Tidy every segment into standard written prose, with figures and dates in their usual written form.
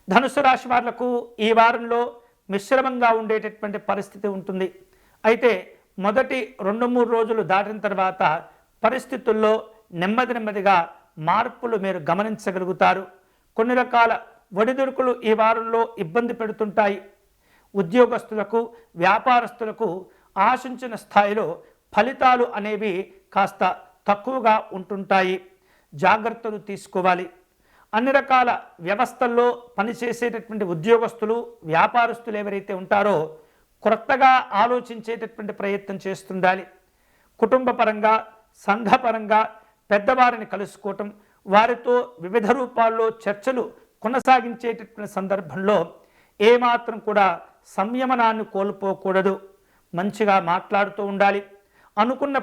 ధనుసు రాశి వాళ్లకు ఈ వారంలో మిశ్రమంగా ఉండేటటువంటి పరిస్థితి ఉంటుంది. అయితే మొదటి 2-3 రోజులు దాటిన తర్వాత పరిస్థితుల్లో నెమ్మదిగా మార్పులు మీరు గమనించగలుగుతారు. కొన్ని రకాల ఒడిదుడుకులు ఈ వారంలో ఇబ్బంది పెడుతుంటాయి. ఉద్యోగస్తులకు, వ్యాపారస్తులకు ఆశించిన స్థాయిలో ఫలితాలు అనేవి కాస్త తక్కువగా ఉంటుంటాయి. జాగ్రత్తలు తీసుకోవాలి. అన్ని రకాల వ్యవస్థల్లో పనిచేసేటటువంటి ఉద్యోగస్తులు, వ్యాపారస్తులు ఎవరైతే ఉంటారో కొత్తగా ఆలోచించేటటువంటి ప్రయత్నం చేస్తుండాలి. కుటుంబ పరంగా, సంఘపరంగా పెద్దవారిని కలుసుకోవటం, వారితో వివిధ రూపాల్లో చర్చలు కొనసాగించేటటువంటి సందర్భంలో ఏమాత్రం కూడా సంయమనాన్ని కోల్పోకూడదు. మంచిగా మాట్లాడుతూ ఉండాలి. అనుకున్న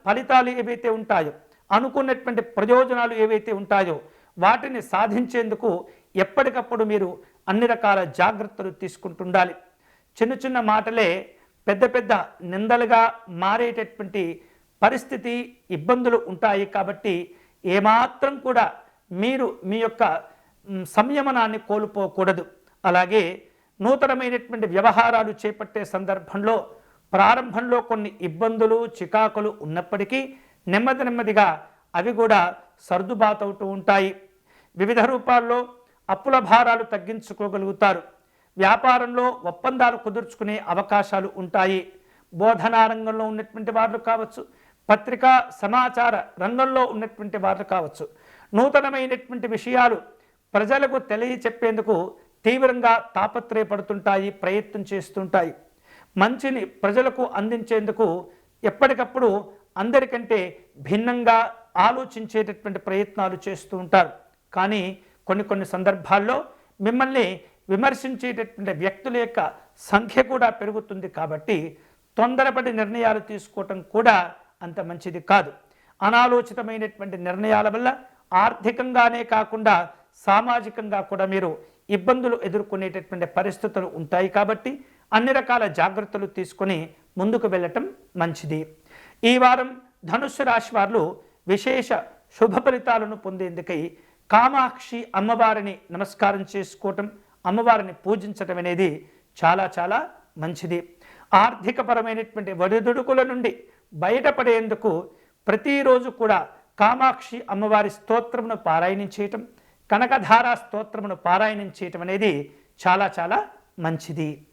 ఫలితాలు ఏవైతే ఉంటాయో, అనుకున్నటువంటి ప్రయోజనాలు ఏవైతే ఉంటాయో వాటిని సాధించేందుకు ఎప్పటికప్పుడు మీరు అన్ని రకాల జాగ్రత్తలు తీసుకుంటుండాలి. చిన్న చిన్న మాటలే పెద్ద పెద్ద నిందలుగా మారేటటువంటి పరిస్థితి, ఇబ్బందులు ఉంటాయి. కాబట్టి ఏమాత్రం కూడా మీరు మీ యొక్క సంయమనాన్ని కోల్పోకూడదు. అలాగే నూతనమైనటువంటి వ్యవహారాలు చేపట్టే సందర్భంలో ప్రారంభంలో కొన్ని ఇబ్బందులు, చికాకులు ఉన్నప్పటికీ నెమ్మదిగా అవి కూడా సర్దుబాతవుతూ ఉంటాయి. వివిధ రూపాల్లో అప్పుల భారాలు తగ్గించుకోగలుగుతారు. వ్యాపారంలో ఒప్పందాలు కుదుర్చుకునే అవకాశాలు ఉంటాయి. బోధనా రంగంలో ఉన్నటువంటి వారు కావచ్చు, పత్రికా సమాచార రంగంలో ఉన్నటువంటి వారు కావచ్చు, నూతనమైనటువంటి విషయాలు ప్రజలకు తెలియచెప్పేందుకు తీవ్రంగా తాపత్రయపడుతుంటాయి, ప్రయత్నం చేస్తుంటాయి. మంచిని ప్రజలకు అందించేందుకు ఎప్పటికప్పుడు అందరికంటే భిన్నంగా ఆలోచించేటటువంటి ప్రయత్నాలు చేస్తూ ఉంటారు. కానీ కొన్ని సందర్భాల్లో మిమ్మల్ని విమర్శించేటటువంటి వ్యక్తుల యొక్క సంఖ్య కూడా పెరుగుతుంది. కాబట్టి తొందరపడి నిర్ణయాలు తీసుకోవటం కూడా అంత మంచిది కాదు. అనాలోచితమైనటువంటి నిర్ణయాల వల్ల ఆర్థికంగానే కాకుండా సామాజికంగా కూడా మీరు ఇబ్బందులు ఎదుర్కొనేటటువంటి పరిస్థితులు ఉంటాయి. కాబట్టి అన్ని రకాల జాగ్రత్తలు తీసుకొని ముందుకు వెళ్ళటం మంచిది. ఈ వారం ధనుస్సు రాశి వారు విశేష శుభ ఫలితాలను పొందేందుకై కామాక్షి అమ్మవారిని నమస్కారం చేసుకోవటం, అమ్మవారిని పూజించటం అనేది చాలా మంచిది. ఆర్థికపరమైనటువంటి ఒడిదుడుకుల నుండి బయటపడేందుకు ప్రతిరోజు కూడా కామాక్షి అమ్మవారి స్తోత్రమును పారాయణం చేయటం, కనకధార స్తోత్రమును పారాయణం చేయటం అనేది చాలా మంచిది.